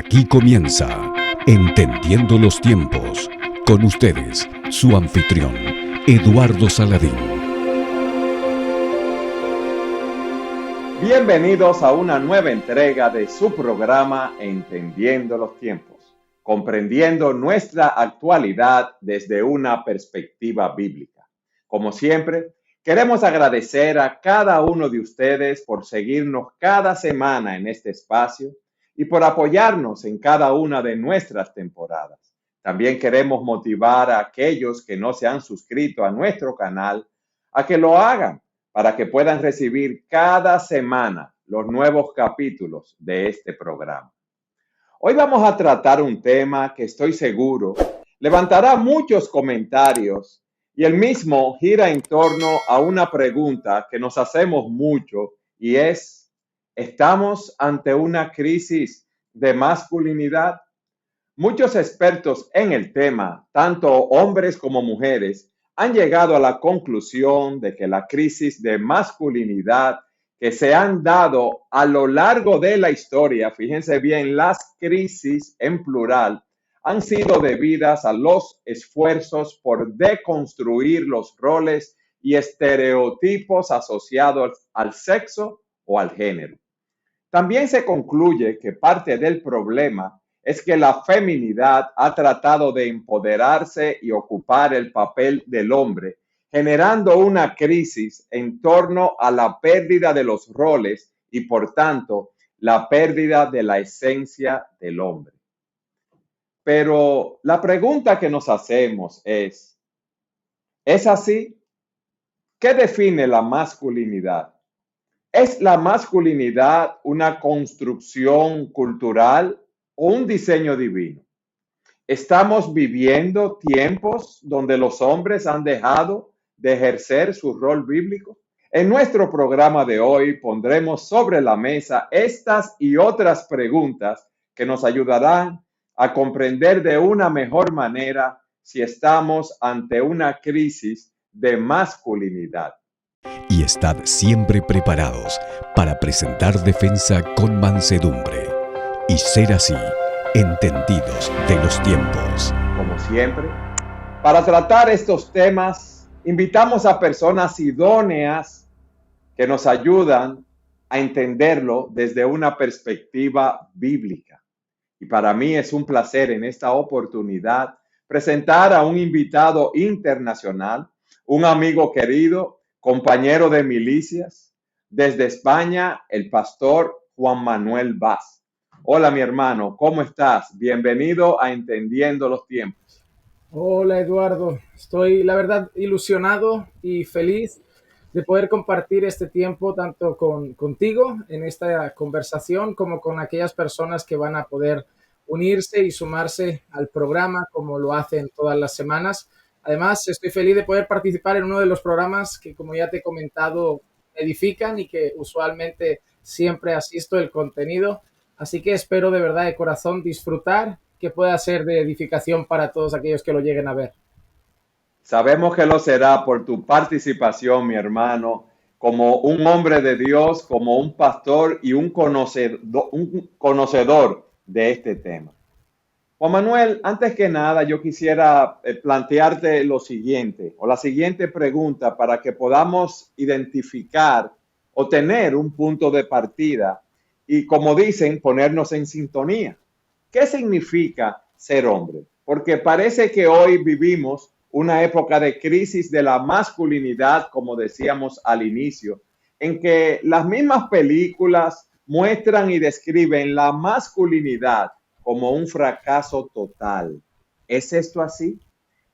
Aquí comienza Entendiendo los Tiempos. Con ustedes, su anfitrión, Eduardo Saladín. Bienvenidos a una nueva entrega de su programa Entendiendo los Tiempos, comprendiendo nuestra actualidad desde una perspectiva bíblica. Como siempre, queremos agradecer a cada uno de ustedes por seguirnos cada semana en este espacio y por apoyarnos en cada una de nuestras temporadas. También queremos motivar a aquellos que no se han suscrito a nuestro canal a que lo hagan para que puedan recibir cada semana los nuevos capítulos de este programa. Hoy vamos a tratar un tema que estoy seguro levantará muchos comentarios y el mismo gira en torno a una pregunta que nos hacemos mucho y es: ¿estamos ante una crisis de masculinidad? Muchos expertos en el tema, tanto hombres como mujeres, han llegado a la conclusión de que la crisis de masculinidad que se han dado a lo largo de la historia, fíjense bien, las crisis en plural, han sido debidas a los esfuerzos por deconstruir los roles y estereotipos asociados al sexo o al género. También se concluye que parte del problema es que la feminidad ha tratado de empoderarse y ocupar el papel del hombre, generando una crisis en torno a la pérdida de los roles y, por tanto, la pérdida de la esencia del hombre. Pero la pregunta que nos hacemos ¿es así? ¿Qué define la masculinidad? ¿Es la masculinidad una construcción cultural o un diseño divino? ¿Estamos viviendo tiempos donde los hombres han dejado de ejercer su rol bíblico? En nuestro programa de hoy pondremos sobre la mesa estas y otras preguntas que nos ayudarán a comprender de una mejor manera si estamos ante una crisis de masculinidad. Y estad siempre preparados para presentar defensa con mansedumbre y ser así entendidos de los tiempos. Como siempre, para tratar estos temas, invitamos a personas idóneas que nos ayudan a entenderlo desde una perspectiva bíblica. Y para mí es un placer en esta oportunidad presentar a un invitado internacional, un amigo querido, compañero de milicias, desde España, el pastor Juan Manuel Vaz. Hola, mi hermano, ¿cómo estás? Bienvenido a Entendiendo los Tiempos. Hola, Eduardo. Estoy, la verdad, ilusionado y feliz de poder compartir este tiempo tanto contigo en esta conversación como con aquellas personas que van a poder unirse y sumarse al programa como lo hacen todas las semanas. Además, estoy feliz de poder participar en uno de los programas que, como ya te he comentado, edifican y que usualmente siempre asisto el contenido. Así que espero de verdad de corazón disfrutar, que pueda ser de edificación para todos aquellos que lo lleguen a ver. Sabemos que lo será por tu participación, mi hermano, como un hombre de Dios, como un pastor y un conocedor de este tema. Juan Manuel, antes que nada, yo quisiera plantearte lo siguiente, o la siguiente pregunta, para que podamos identificar o tener un punto de partida y, como dicen, ponernos en sintonía. ¿Qué significa ser hombre? Porque parece que hoy vivimos una época de crisis de la masculinidad, como decíamos al inicio, en que las mismas películas muestran y describen la masculinidad como un fracaso total. ¿Es esto así?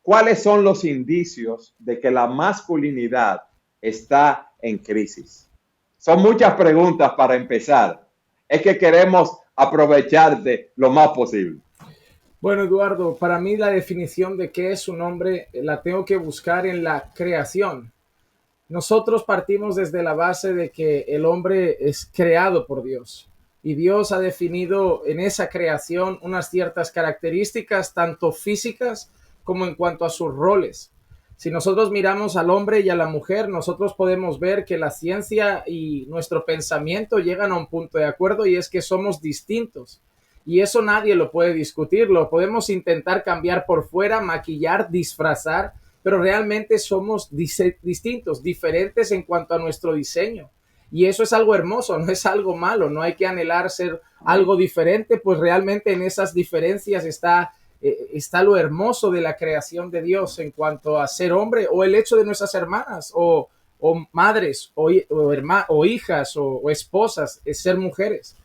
¿Cuáles son los indicios de que la masculinidad está en crisis? Son muchas preguntas para empezar. Es que queremos aprovecharte lo más posible. Bueno, Eduardo, para mí la definición de qué es un hombre la tengo que buscar en la creación. Nosotros partimos desde la base de que el hombre es creado por Dios y Dios ha definido en esa creación unas ciertas características, tanto físicas como en cuanto a sus roles. Si nosotros miramos al hombre y a la mujer, nosotros podemos ver que la ciencia y nuestro pensamiento llegan a un punto de acuerdo y es que somos distintos. Y eso nadie lo puede discutir, lo podemos intentar cambiar por fuera, maquillar, disfrazar, pero realmente somos distintos, diferentes en cuanto a nuestro diseño. Y eso es algo hermoso, no es algo malo, no hay que anhelar ser algo diferente, pues realmente en esas diferencias está lo hermoso de la creación de Dios en cuanto a ser hombre, o el hecho de nuestras hermanas o madres o hijas o esposas, es ser mujeres.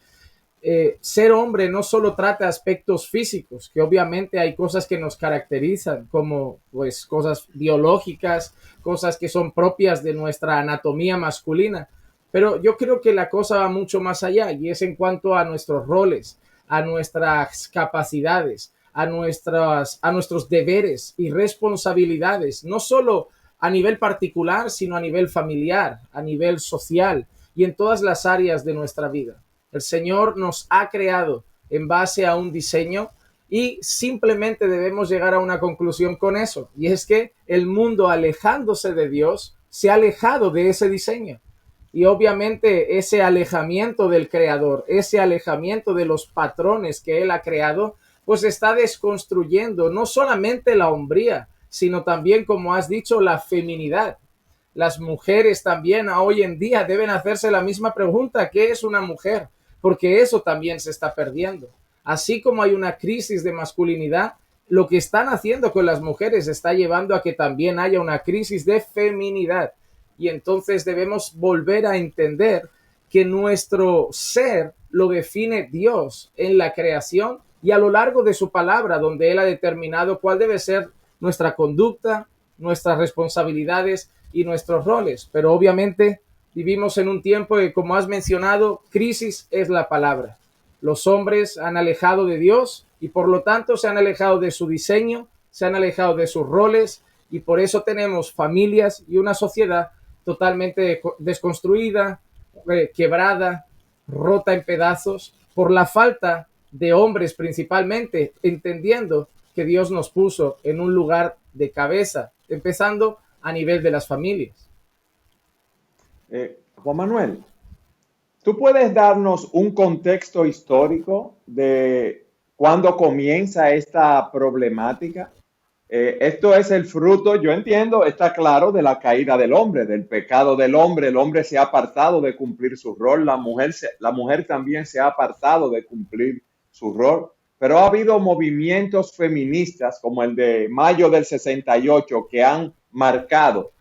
Ser hombre no solo trata aspectos físicos, que obviamente hay cosas que nos caracterizan, como pues cosas biológicas, cosas que son propias de nuestra anatomía masculina, pero yo creo que la cosa va mucho más allá, y es en cuanto a nuestros roles, a nuestras capacidades, a nuestros deberes y responsabilidades, no solo a nivel particular, sino a nivel familiar, a nivel social y en todas las áreas de nuestra vida. El Señor nos ha creado en base a un diseño y simplemente debemos llegar a una conclusión con eso. Y es que el mundo, alejándose de Dios, se ha alejado de ese diseño. Y obviamente ese alejamiento del Creador, ese alejamiento de los patrones que Él ha creado, pues está desconstruyendo no solamente la hombría, sino también, como has dicho, la feminidad. Las mujeres también hoy en día deben hacerse la misma pregunta: ¿qué es una mujer? Porque eso también se está perdiendo. Así como hay una crisis de masculinidad, lo que están haciendo con las mujeres está llevando a que también haya una crisis de feminidad. Y entonces debemos volver a entender que nuestro ser lo define Dios en la creación y a lo largo de su palabra, donde Él ha determinado cuál debe ser nuestra conducta, nuestras responsabilidades y nuestros roles. Pero obviamente vivimos en un tiempo que, como has mencionado, crisis es la palabra. Los hombres han alejado de Dios y por lo tanto se han alejado de su diseño, se han alejado de sus roles, y por eso tenemos familias y una sociedad totalmente desconstruida, quebrada, rota en pedazos, por la falta de hombres principalmente, entendiendo que Dios nos puso en un lugar de cabeza, empezando a nivel de las familias. Juan Manuel, ¿tú puedes darnos un contexto histórico de cuándo comienza esta problemática? Esto es el fruto, yo entiendo, está claro, de la caída del hombre, del pecado del hombre. El hombre se ha apartado de cumplir su rol, la mujer también se ha apartado de cumplir su rol, pero ha habido movimientos feministas como el de mayo del 68 que han marcado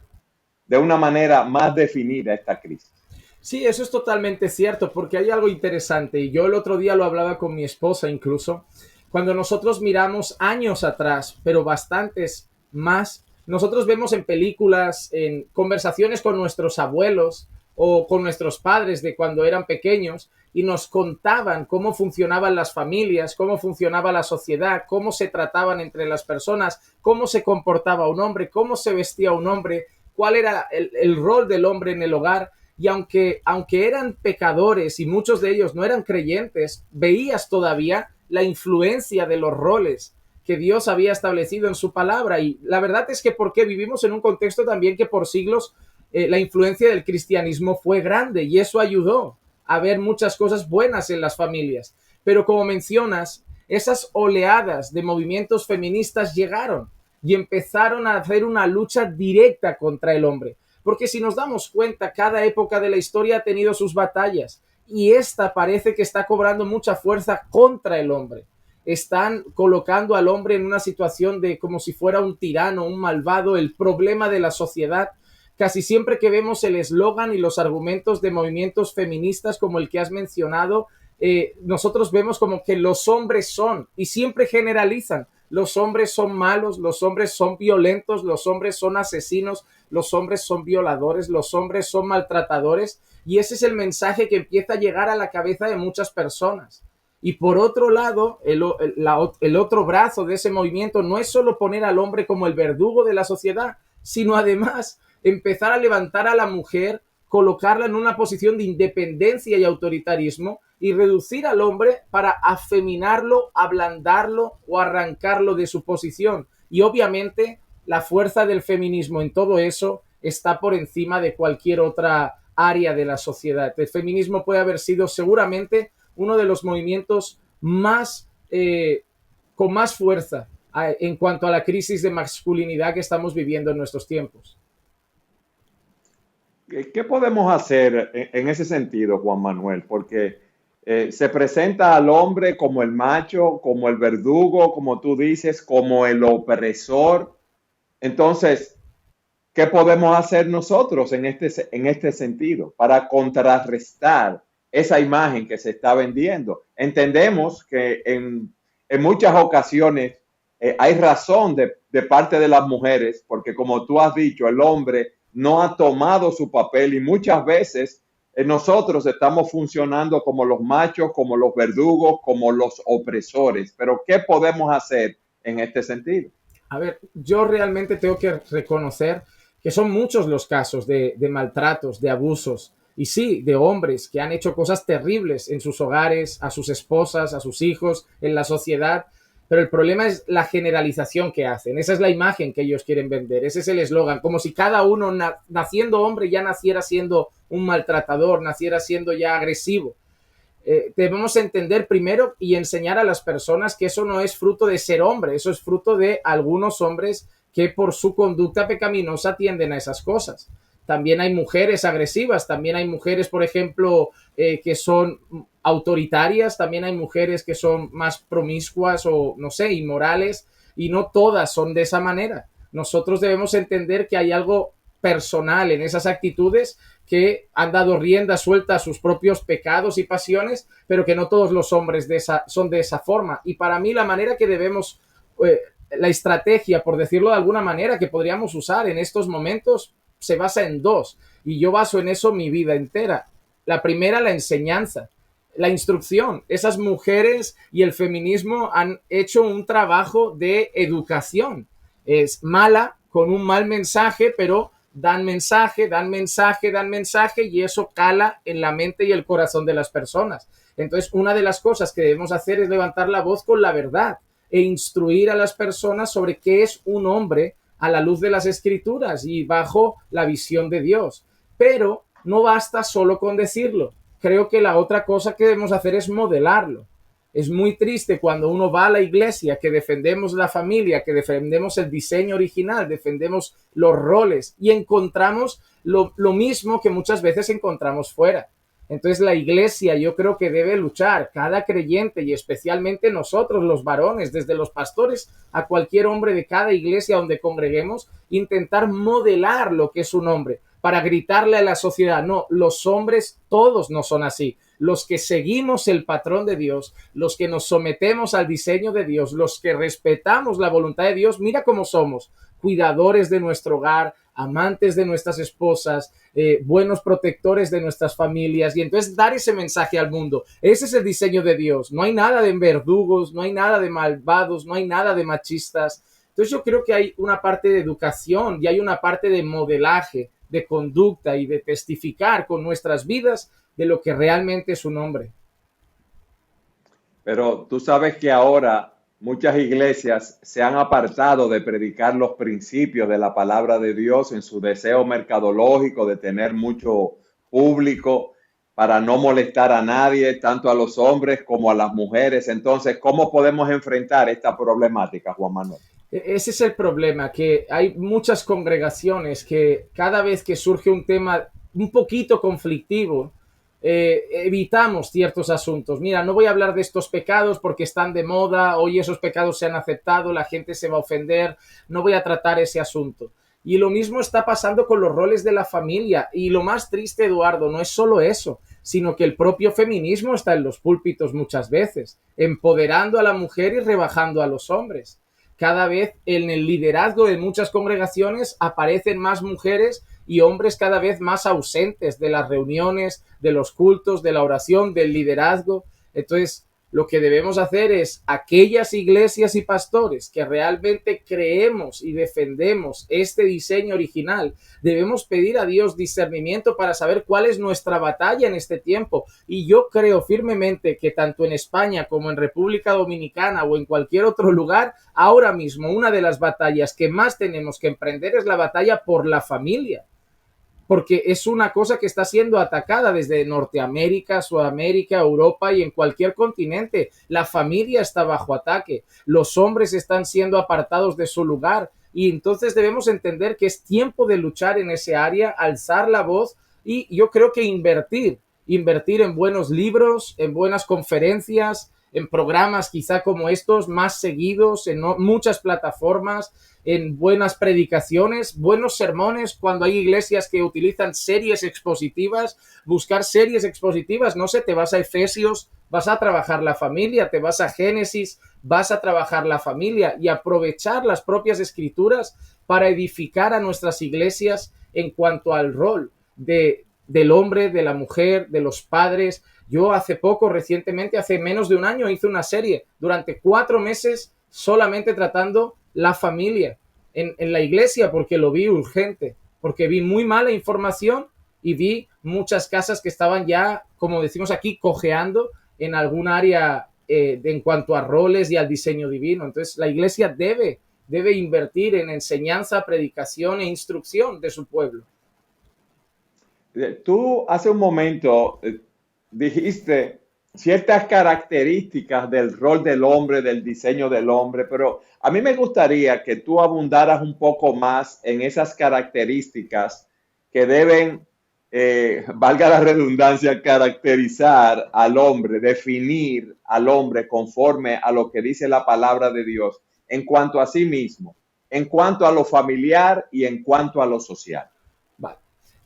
de una manera más definida esta crisis. Sí, eso es totalmente cierto, porque hay algo interesante, y yo el otro día lo hablaba con mi esposa incluso. Cuando nosotros miramos años atrás, pero bastantes más, nosotros vemos en películas, en conversaciones con nuestros abuelos o con nuestros padres de cuando eran pequeños, y nos contaban cómo funcionaban las familias, cómo funcionaba la sociedad, cómo se trataban entre las personas, cómo se comportaba un hombre, cómo se vestía un hombre, cuál era el rol del hombre en el hogar. Y aunque eran pecadores y muchos de ellos no eran creyentes, veías todavía la influencia de los roles que Dios había establecido en su palabra. Y la verdad es que porque vivimos en un contexto también que por siglos la influencia del cristianismo fue grande, y eso ayudó a ver muchas cosas buenas en las familias. Pero como mencionas, esas oleadas de movimientos feministas llegaron y empezaron a hacer una lucha directa contra el hombre. Porque si nos damos cuenta, cada época de la historia ha tenido sus batallas, y esta parece que está cobrando mucha fuerza contra el hombre. Están colocando al hombre en una situación de como si fuera un tirano, un malvado, el problema de la sociedad. Casi siempre que vemos el eslogan y los argumentos de movimientos feministas como el que has mencionado, nosotros vemos como que los hombres son, y siempre generalizan, los hombres son malos, los hombres son violentos, los hombres son asesinos, los hombres son violadores, los hombres son maltratadores, y ese es el mensaje que empieza a llegar a la cabeza de muchas personas. Y por otro lado, el otro brazo de ese movimiento no es solo poner al hombre como el verdugo de la sociedad, sino además empezar a levantar a la mujer, colocarla en una posición de independencia y autoritarismo, y reducir al hombre para afeminarlo, ablandarlo o arrancarlo de su posición. Y obviamente la fuerza del feminismo en todo eso está por encima de cualquier otra área de la sociedad. El feminismo puede haber sido seguramente uno de los movimientos más, con más fuerza en cuanto a la crisis de masculinidad que estamos viviendo en nuestros tiempos. ¿Qué podemos hacer en ese sentido, Juan Manuel? Porque se presenta al hombre como el macho, como el verdugo, como tú dices, como el opresor. Entonces, ¿qué podemos hacer nosotros en este sentido para contrarrestar esa imagen que se está vendiendo? Entendemos que en muchas ocasiones hay razón de parte de las mujeres, porque como tú has dicho, el hombre no ha tomado su papel y muchas veces nosotros estamos funcionando como los machos, como los verdugos, como los opresores. Pero ¿qué podemos hacer en este sentido? A ver, yo realmente tengo que reconocer que son muchos los casos de maltratos, de abusos, y sí, de hombres que han hecho cosas terribles en sus hogares, a sus esposas, a sus hijos, en la sociedad, pero el problema es la generalización que hacen. Esa es la imagen que ellos quieren vender, ese es el eslogan, como si cada uno naciendo hombre ya naciera siendo un maltratador, naciera siendo ya agresivo. Debemos entender primero y enseñar a las personas que eso no es fruto de ser hombre, eso es fruto de algunos hombres que por su conducta pecaminosa tienden a esas cosas. También hay mujeres agresivas, también hay mujeres, por ejemplo, que son autoritarias, también hay mujeres que son más promiscuas o, no sé, inmorales, y no todas son de esa manera. Nosotros debemos entender que hay algo personal en esas actitudes, que han dado rienda suelta a sus propios pecados y pasiones, pero que no todos los hombres son de esa forma. Y para mí la manera que debemos, la estrategia, por decirlo de alguna manera, que podríamos usar en estos momentos, se basa en dos. Y yo baso en eso mi vida entera. La primera, la enseñanza, la instrucción. Esas mujeres y el feminismo han hecho un trabajo de educación. Es mala, con un mal mensaje, pero dan mensaje, dan mensaje, dan mensaje, y eso cala en la mente y el corazón de las personas. Entonces, una de las cosas que debemos hacer es levantar la voz con la verdad e instruir a las personas sobre qué es un hombre a la luz de las escrituras y bajo la visión de Dios. Pero no basta solo con decirlo. Creo que la otra cosa que debemos hacer es modelarlo. Es muy triste cuando uno va a la iglesia, que defendemos la familia, que defendemos el diseño original, defendemos los roles, y encontramos lo mismo que muchas veces encontramos fuera. Entonces la iglesia, yo creo que debe luchar, cada creyente y especialmente nosotros los varones, desde los pastores a cualquier hombre de cada iglesia donde congreguemos, intentar modelar lo que es un hombre, para gritarle a la sociedad: no, los hombres todos no son así. Los que seguimos el patrón de Dios, los que nos sometemos al diseño de Dios, los que respetamos la voluntad de Dios, mira cómo somos: cuidadores de nuestro hogar, amantes de nuestras esposas, buenos protectores de nuestras familias. Y entonces dar ese mensaje al mundo. Ese es el diseño de Dios. No hay nada de verdugos, no hay nada de malvados, no hay nada de machistas. Entonces yo creo que hay una parte de educación y hay una parte de modelaje, de conducta y de testificar con nuestras vidas de lo que realmente es un hombre. Pero tú sabes que ahora muchas iglesias se han apartado de predicar los principios de la palabra de Dios en su deseo mercadológico de tener mucho público para no molestar a nadie, tanto a los hombres como a las mujeres. Entonces, ¿cómo podemos enfrentar esta problemática, Juan Manuel? Ese es el problema, que hay muchas congregaciones que cada vez que surge un tema un poquito conflictivo, evitamos ciertos asuntos. Mira, no voy a hablar de estos pecados porque están de moda, hoy esos pecados se han aceptado, la gente se va a ofender, no voy a tratar ese asunto. Y lo mismo está pasando con los roles de la familia. Y lo más triste, Eduardo, no es solo eso, sino que el propio feminismo está en los púlpitos muchas veces, empoderando a la mujer y rebajando a los hombres. Cada vez en el liderazgo de muchas congregaciones aparecen más mujeres y hombres cada vez más ausentes de las reuniones, de los cultos, de la oración, del liderazgo. Entonces, lo que debemos hacer es, aquellas iglesias y pastores que realmente creemos y defendemos este diseño original, debemos pedir a Dios discernimiento para saber cuál es nuestra batalla en este tiempo. Y yo creo firmemente que tanto en España como en República Dominicana o en cualquier otro lugar, ahora mismo una de las batallas que más tenemos que emprender es la batalla por la familia. porque es una cosa que está siendo atacada desde Norteamérica, Sudamérica, Europa y en cualquier continente. La familia está bajo ataque, los hombres están siendo apartados de su lugar y entonces debemos entender que es tiempo de luchar en ese área, alzar la voz y yo creo que invertir en buenos libros, en buenas conferencias, en programas quizá como estos más seguidos, en muchas plataformas, en buenas predicaciones, buenos sermones, cuando hay iglesias que utilizan series expositivas, buscar series expositivas, no sé, te vas a Efesios, vas a trabajar la familia, te vas a Génesis, vas a trabajar la familia y aprovechar las propias escrituras para edificar a nuestras iglesias en cuanto al rol del hombre, de la mujer, de los padres. Yo recientemente, hace menos de un año, hice una serie durante 4 meses solamente tratando la familia en la iglesia porque lo vi urgente, porque vi muy mala información y vi muchas casas que estaban ya, como decimos aquí, cojeando en algún área en cuanto a roles y al diseño divino. Entonces la iglesia debe invertir en enseñanza, predicación e instrucción de su pueblo. Tú hace un momento dijiste ciertas características del rol del hombre, del diseño del hombre, pero a mí me gustaría que tú abundaras un poco más en esas características que deben, valga la redundancia, caracterizar al hombre, definir al hombre conforme a lo que dice la palabra de Dios en cuanto a sí mismo, en cuanto a lo familiar y en cuanto a lo social. Vale.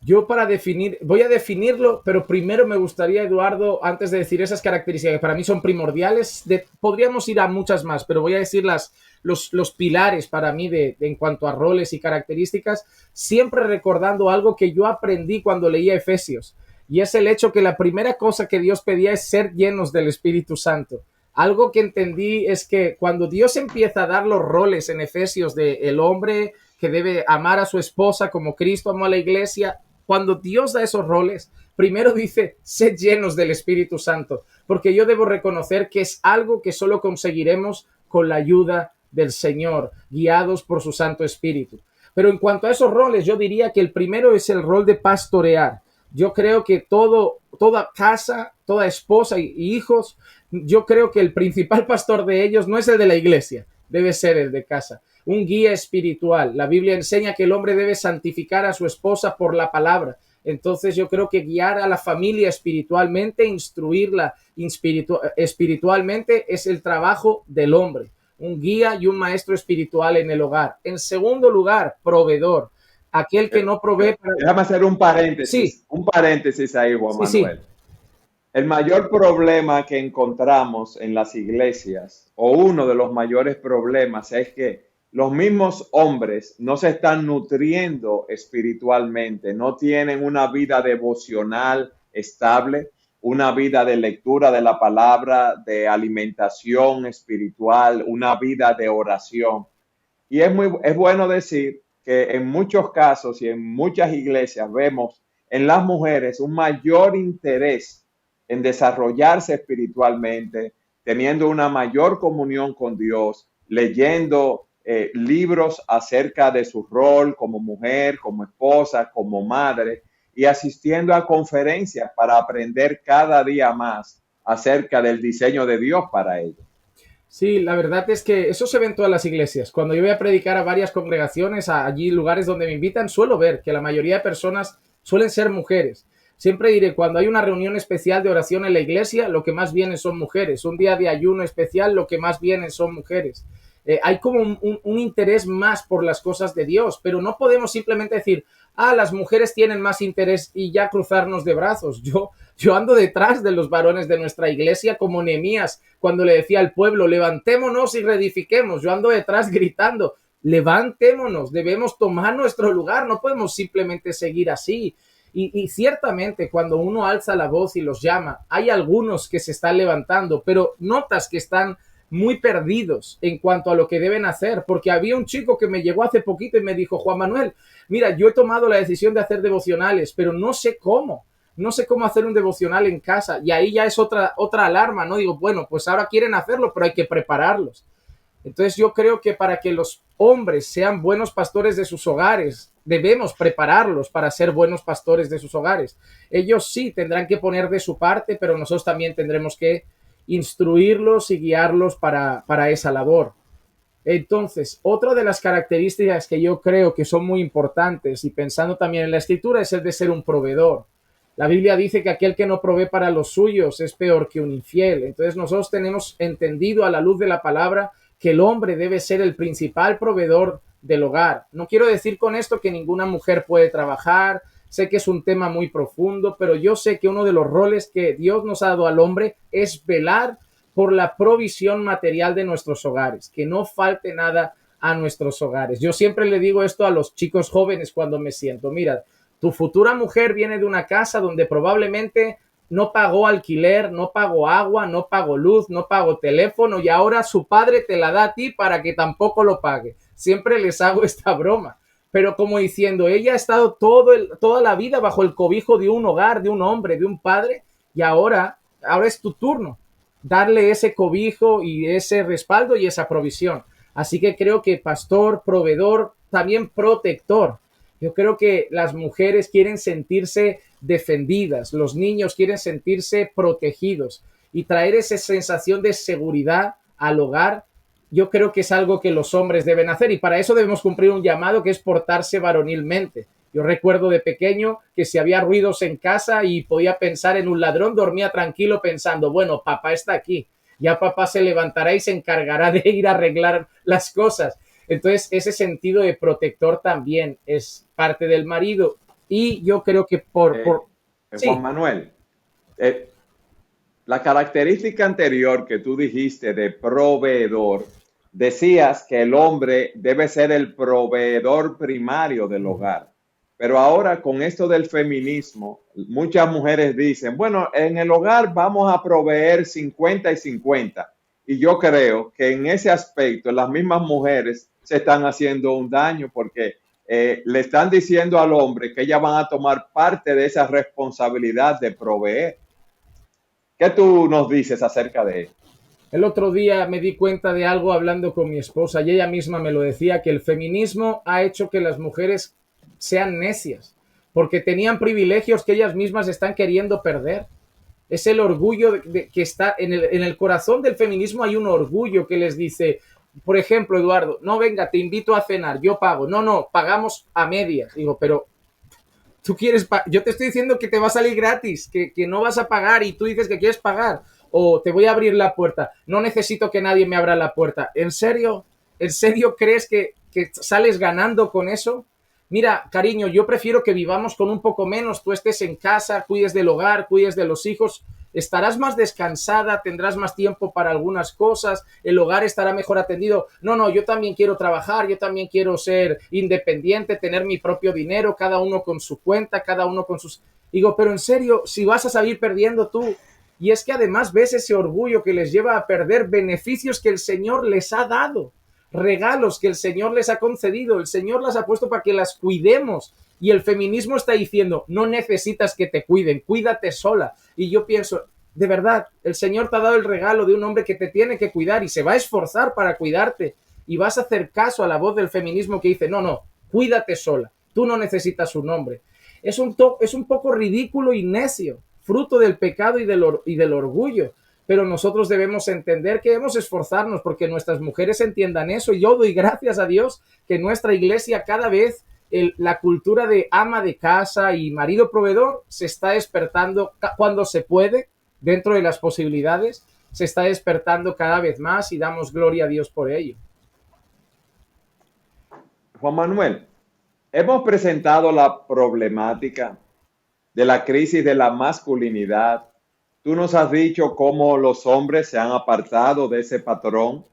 Yo voy a definirlo, pero primero me gustaría, Eduardo, antes de decir esas características que para mí son primordiales, podríamos ir a muchas más, pero voy a decir los pilares para mí en cuanto a roles y características, siempre recordando algo que yo aprendí cuando leía Efesios, y es el hecho que la primera cosa que Dios pedía es ser llenos del Espíritu Santo. Algo que entendí es que cuando Dios empieza a dar los roles en Efesios del hombre que debe amar a su esposa como Cristo amó a la iglesia, cuando Dios da esos roles, primero dice, sed llenos del Espíritu Santo, porque yo debo reconocer que es algo que solo conseguiremos con la ayuda del Señor, guiados por su Santo Espíritu. Pero en cuanto a esos roles, yo diría que el primero es el rol de pastorear. Yo creo que toda casa, toda esposa y hijos, yo creo que el principal pastor de ellos no es el de la iglesia, debe ser el de casa. Un guía espiritual. La Biblia enseña que el hombre debe santificar a su esposa por la palabra. Entonces yo creo que guiar a la familia espiritualmente, instruirla espiritualmente es el trabajo del hombre. Un guía y un maestro espiritual en el hogar. En segundo lugar, proveedor. Aquel que no provee. Déjame hacer un paréntesis. Sí. Un paréntesis ahí, Juan Manuel. Sí. El mayor problema que encontramos en las iglesias, o uno de los mayores problemas, es que los mismos hombres no se están nutriendo espiritualmente, no tienen una vida devocional estable, una vida de lectura de la palabra, de alimentación espiritual, una vida de oración. Y es bueno decir que en muchos casos y en muchas iglesias vemos en las mujeres un mayor interés en desarrollarse espiritualmente, teniendo una mayor comunión con Dios, leyendo libros acerca de su rol como mujer, como esposa, como madre, y asistiendo a conferencias para aprender cada día más acerca del diseño de Dios para ellos. Sí, la verdad es que eso se ve en todas las iglesias. Cuando yo voy a predicar a varias congregaciones, allí lugares donde me invitan, suelo ver que la mayoría de personas suelen ser mujeres. Siempre diré, cuando hay una reunión especial de oración en la iglesia, lo que más vienen son mujeres. Un día de ayuno especial, lo que más vienen son mujeres. Hay como un interés más por las cosas de Dios, pero no podemos simplemente decir, las mujeres tienen más interés y ya cruzarnos de brazos. Yo ando detrás de los varones de nuestra iglesia como Nehemías cuando le decía al pueblo, levantémonos y reedifiquemos. Yo ando detrás gritando, levantémonos, debemos tomar nuestro lugar, no podemos simplemente seguir así. Y ciertamente cuando uno alza la voz y los llama, hay algunos que se están levantando, pero notas que están muy perdidos en cuanto a lo que deben hacer, porque había un chico que me llegó hace poquito y me dijo, Juan Manuel, mira, yo he tomado la decisión de hacer devocionales, pero no sé cómo hacer un devocional en casa, y ahí ya es otra alarma, ¿no? Digo, bueno, pues ahora quieren hacerlo, pero hay que prepararlos. Entonces yo creo que para que los hombres sean buenos pastores de sus hogares, debemos prepararlos para ser buenos pastores de sus hogares. Ellos sí tendrán que poner de su parte, pero nosotros también tendremos que instruirlos y guiarlos para esa labor. Entonces, otra de las características que yo creo que son muy importantes, y pensando también en la escritura, es el de ser un proveedor. La Biblia dice que aquel que no provee para los suyos es peor que un infiel. Entonces nosotros tenemos entendido a la luz de la palabra que el hombre debe ser el principal proveedor del hogar. No quiero decir con esto que ninguna mujer puede trabajar. Sé que es un tema muy profundo, pero yo sé que uno de los roles que Dios nos ha dado al hombre es velar por la provisión material de nuestros hogares, que no falte nada a nuestros hogares. Yo siempre le digo esto a los chicos jóvenes cuando me siento, mira, tu futura mujer viene de una casa donde probablemente no pagó alquiler, no pagó agua, no pagó luz, no pagó teléfono y ahora su padre te la da a ti para que tampoco lo pague. Siempre les hago esta broma, pero como diciendo, ella ha estado toda la vida bajo el cobijo de un hogar, de un hombre, de un padre y ahora es tu turno darle ese cobijo y ese respaldo y esa provisión. Así que creo que pastor, proveedor, también protector. Yo creo que las mujeres quieren sentirse defendidas, los niños quieren sentirse protegidos y traer esa sensación de seguridad al hogar. Yo creo que es algo que los hombres deben hacer y para eso debemos cumplir un llamado que es portarse varonilmente. Yo recuerdo de pequeño que si había ruidos en casa y podía pensar en un ladrón, dormía tranquilo pensando, bueno, papá está aquí, ya papá se levantará y se encargará de ir a arreglar las cosas. Entonces, ese sentido de protector también es parte del marido. Y yo creo que sí. Juan Manuel, la característica anterior que tú dijiste de proveedor, decías que el hombre debe ser el proveedor primario del hogar. Pero ahora con esto del feminismo, muchas mujeres dicen, bueno, en el hogar vamos a proveer 50 y 50. Y yo creo que en ese aspecto las mismas mujeres se están haciendo un daño porque le están diciendo al hombre que ellas van a tomar parte de esa responsabilidad de proveer. ¿Qué tú nos dices acerca de eso? El otro día me di cuenta de algo hablando con mi esposa y ella misma me lo decía, que el feminismo ha hecho que las mujeres sean necias, porque tenían privilegios que ellas mismas están queriendo perder. Es el orgullo que está en el corazón del feminismo. Hay un orgullo que les dice, por ejemplo, Eduardo, no, venga, te invito a cenar, yo pago. No, pagamos a medias. Digo, pero tú quieres, yo te estoy diciendo que te va a salir gratis, que no vas a pagar y tú dices que quieres pagar, o te voy a abrir la puerta. No necesito que nadie me abra la puerta. ¿En serio? ¿En serio crees que sales ganando con eso? Mira, cariño, yo prefiero que vivamos con un poco menos, tú estés en casa, cuides del hogar, cuides de los hijos, estarás más descansada, tendrás más tiempo para algunas cosas, el hogar estará mejor atendido. No, yo también quiero trabajar, yo también quiero ser independiente, tener mi propio dinero, cada uno con su cuenta, cada uno con sus... Digo, pero en serio, si vas a salir perdiendo tú, y es que además ves ese orgullo que les lleva a perder beneficios que el Señor les ha dado. Regalos que el Señor les ha concedido, el Señor las ha puesto para que las cuidemos y el feminismo está diciendo, no necesitas que te cuiden, cuídate sola. Y yo pienso, de verdad, el Señor te ha dado el regalo de un hombre que te tiene que cuidar y se va a esforzar para cuidarte y vas a hacer caso a la voz del feminismo que dice, no, cuídate sola, tú no necesitas un hombre. Es un poco ridículo y necio, fruto del pecado y del orgullo. Pero nosotros debemos entender que debemos esforzarnos porque nuestras mujeres entiendan eso. Y yo doy gracias a Dios que nuestra iglesia cada vez la cultura de ama de casa y marido proveedor se está despertando cuando se puede, dentro de las posibilidades, se está despertando cada vez más y damos gloria a Dios por ello. Juan Manuel, hemos presentado la problemática de la crisis de la masculinidad. Tú nos has dicho cómo los hombres se han apartado de ese patrón,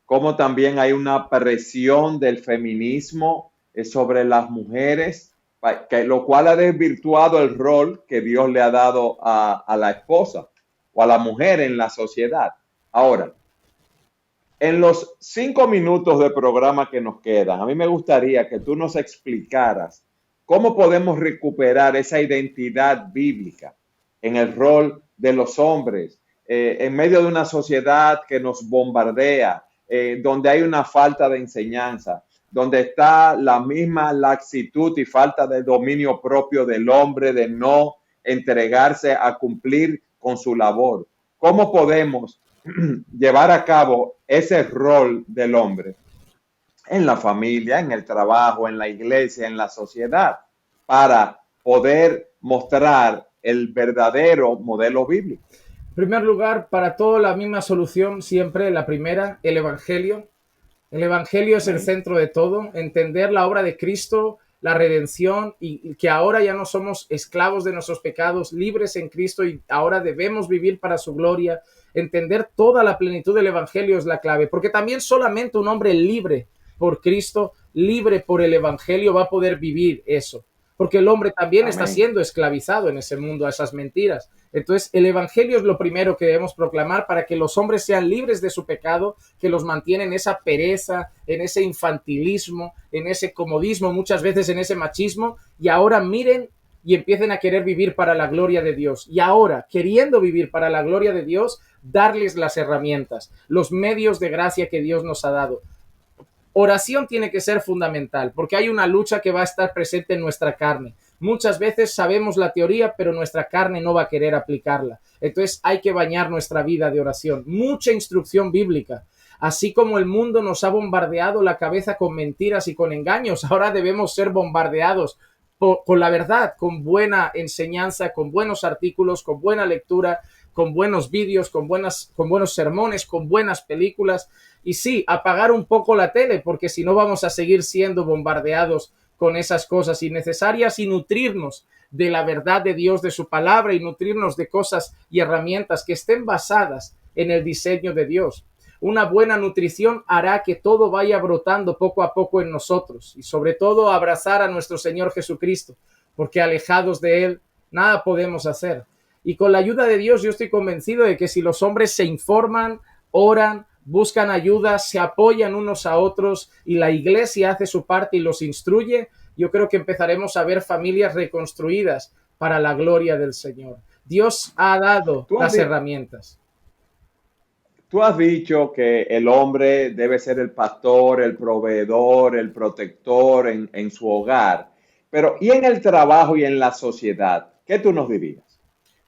cómo también hay una presión del feminismo sobre las mujeres, lo cual ha desvirtuado el rol que Dios le ha dado a la esposa o a la mujer en la sociedad. Ahora, en los 5 minutos de programa que nos quedan, a mí me gustaría que tú nos explicaras cómo podemos recuperar esa identidad bíblica en el rol de los hombres, en medio de una sociedad que nos bombardea, donde hay una falta de enseñanza. donde está la misma laxitud y falta de dominio propio del hombre de no entregarse a cumplir con su labor. ¿Cómo podemos llevar a cabo ese rol del hombre en la familia, en el trabajo, en la iglesia, en la sociedad, para poder mostrar el verdadero modelo bíblico? En primer lugar, para todo la misma solución, siempre la primera, el Evangelio. El Evangelio es el centro de todo, entender la obra de Cristo, la redención y que ahora ya no somos esclavos de nuestros pecados, libres en Cristo y ahora debemos vivir para su gloria. Entender toda la plenitud del Evangelio es la clave, porque también solamente un hombre libre por Cristo, libre por el Evangelio, va a poder vivir eso, porque el hombre también está Amén. siendo esclavizado en ese mundo a esas mentiras. Entonces, el Evangelio es lo primero que debemos proclamar para que los hombres sean libres de su pecado, que los mantiene en esa pereza, en ese infantilismo, en ese comodismo, muchas veces en ese machismo, y ahora miren y empiecen a querer vivir para la gloria de Dios. Y ahora, queriendo vivir para la gloria de Dios, darles las herramientas, los medios de gracia que Dios nos ha dado. Oración tiene que ser fundamental, porque hay una lucha que va a estar presente en nuestra carne. Muchas veces sabemos la teoría, pero nuestra carne no va a querer aplicarla. Entonces hay que bañar nuestra vida de oración. Mucha instrucción bíblica. Así como el mundo nos ha bombardeado la cabeza con mentiras y con engaños, ahora debemos ser bombardeados con la verdad, con buena enseñanza, con buenos artículos, con buena lectura, con buenos vídeos, con buenos sermones, con buenas películas. Y sí, apagar un poco la tele, porque si no vamos a seguir siendo bombardeados con esas cosas innecesarias y nutrirnos de la verdad de Dios, de su palabra, y nutrirnos de cosas y herramientas que estén basadas en el diseño de Dios. Una buena nutrición hará que todo vaya brotando poco a poco en nosotros y sobre todo abrazar a nuestro Señor Jesucristo, porque alejados de Él nada podemos hacer. Y con la ayuda de Dios yo estoy convencido de que si los hombres se informan, oran, buscan ayuda, se apoyan unos a otros y la iglesia hace su parte y los instruye, yo creo que empezaremos a ver familias reconstruidas para la gloria del Señor. Dios ha dado las herramientas. Tú has dicho que el hombre debe ser el pastor, el proveedor, el protector en su hogar, pero ¿y en el trabajo y en la sociedad? ¿Qué tú nos dirías?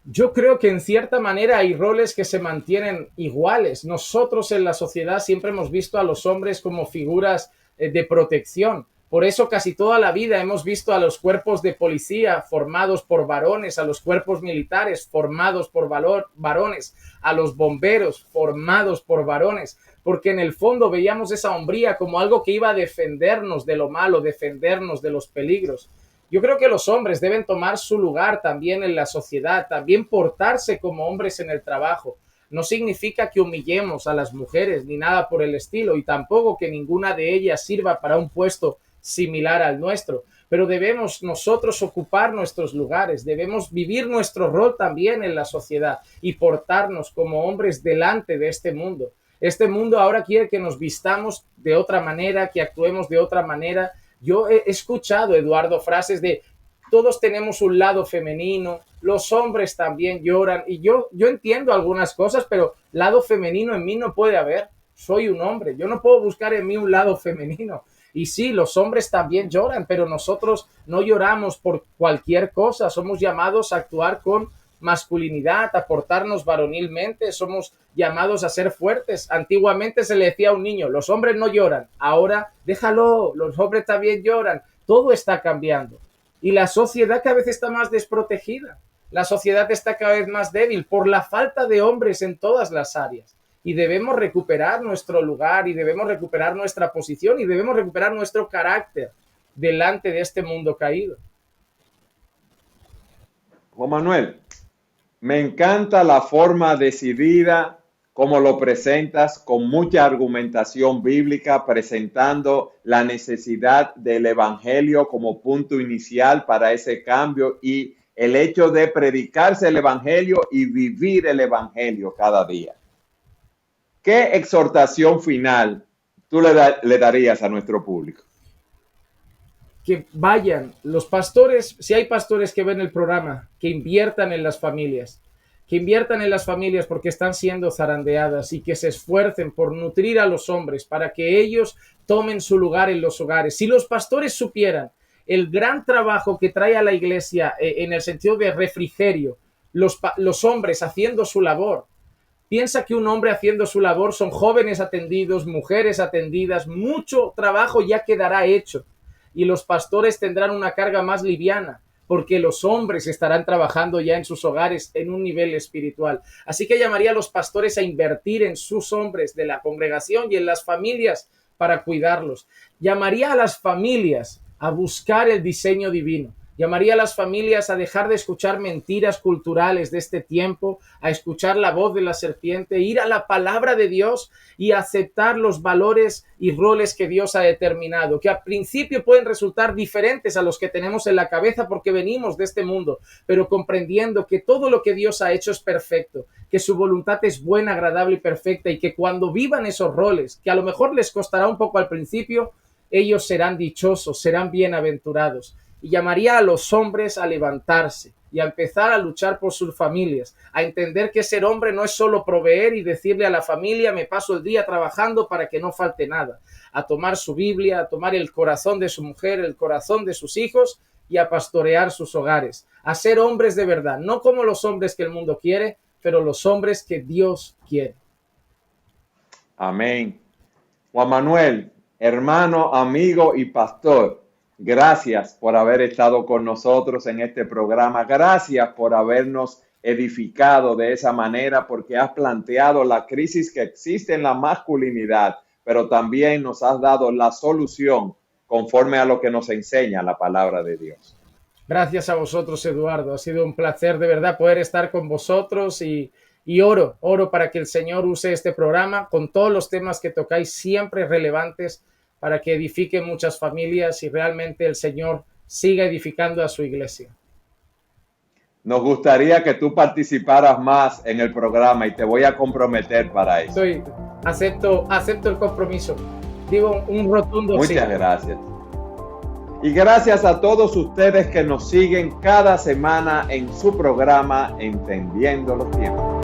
Yo creo que en cierta manera hay roles que se mantienen iguales. Nosotros en la sociedad siempre hemos visto a los hombres como figuras de protección. Por eso casi toda la vida hemos visto a los cuerpos de policía formados por varones, a los cuerpos militares formados por varones, a los bomberos formados por varones, porque en el fondo veíamos esa hombría como algo que iba a defendernos de lo malo, defendernos de los peligros. Yo creo que los hombres deben tomar su lugar también en la sociedad, también portarse como hombres en el trabajo. No significa que humillemos a las mujeres ni nada por el estilo y tampoco que ninguna de ellas sirva para un puesto similar al nuestro, pero debemos nosotros ocupar nuestros lugares, debemos vivir nuestro rol también en la sociedad y portarnos como hombres delante de este mundo. Este mundo ahora quiere que nos vistamos de otra manera, que actuemos de otra manera. Yo he escuchado, Eduardo, frases de todos tenemos un lado femenino, los hombres también lloran, y yo entiendo algunas cosas, pero lado femenino en mí no puede haber. Soy un hombre, yo no puedo buscar en mí un lado femenino. Y sí, los hombres también lloran, pero nosotros no lloramos por cualquier cosa. Somos llamados a actuar con masculinidad, a portarnos varonilmente. Somos llamados a ser fuertes. Antiguamente se le decía a un niño, los hombres no lloran. Ahora, déjalo, los hombres también lloran. Todo está cambiando. Y la sociedad cada vez está más desprotegida. La sociedad está cada vez más débil por la falta de hombres en todas las áreas. Y debemos recuperar nuestro lugar y debemos recuperar nuestra posición y debemos recuperar nuestro carácter delante de este mundo caído. Juan Manuel, me encanta la forma decidida como lo presentas, con mucha argumentación bíblica, presentando la necesidad del evangelio como punto inicial para ese cambio y el hecho de predicarse el evangelio y vivir el evangelio cada día. ¿Qué exhortación final tú le darías a nuestro público? Que vayan los pastores, si hay pastores que ven el programa, que inviertan en las familias, que inviertan en las familias porque están siendo zarandeadas y que se esfuercen por nutrir a los hombres para que ellos tomen su lugar en los hogares. Si los pastores supieran el gran trabajo que trae a la iglesia en el sentido de refrigerio, los hombres haciendo su labor. Piensa que un hombre haciendo su labor son jóvenes atendidos, mujeres atendidas, mucho trabajo ya quedará hecho y los pastores tendrán una carga más liviana porque los hombres estarán trabajando ya en sus hogares en un nivel espiritual. Así que llamaría a los pastores a invertir en sus hombres de la congregación y en las familias para cuidarlos. Llamaría a las familias a buscar el diseño divino. Llamaría a las familias a dejar de escuchar mentiras culturales de este tiempo, a escuchar la voz de la serpiente, ir a la palabra de Dios y aceptar los valores y roles que Dios ha determinado, que al principio pueden resultar diferentes a los que tenemos en la cabeza porque venimos de este mundo, pero comprendiendo que todo lo que Dios ha hecho es perfecto, que su voluntad es buena, agradable y perfecta y que cuando vivan esos roles, que a lo mejor les costará un poco al principio, ellos serán dichosos, serán bienaventurados. Y llamaría a los hombres a levantarse y a empezar a luchar por sus familias, a entender que ser hombre no es solo proveer y decirle a la familia me paso el día trabajando para que no falte nada, a tomar su Biblia, a tomar el corazón de su mujer, el corazón de sus hijos y a pastorear sus hogares, a ser hombres de verdad, no como los hombres que el mundo quiere, pero los hombres que Dios quiere. Amén. Juan Manuel, hermano, amigo y pastor, gracias por haber estado con nosotros en este programa. Gracias por habernos edificado de esa manera, porque has planteado la crisis que existe en la masculinidad, pero también nos has dado la solución conforme a lo que nos enseña la palabra de Dios. Gracias a vosotros, Eduardo. Ha sido un placer de verdad poder estar con vosotros y oro para que el Señor use este programa con todos los temas que tocáis siempre relevantes para que edifique muchas familias y realmente el Señor siga edificando a su iglesia. Nos gustaría que tú participaras más en el programa y te voy a comprometer para eso. Acepto el compromiso. Digo un rotundo sí. Muchas gracias. Y gracias a todos ustedes que nos siguen cada semana en su programa Entendiendo los Tiempos.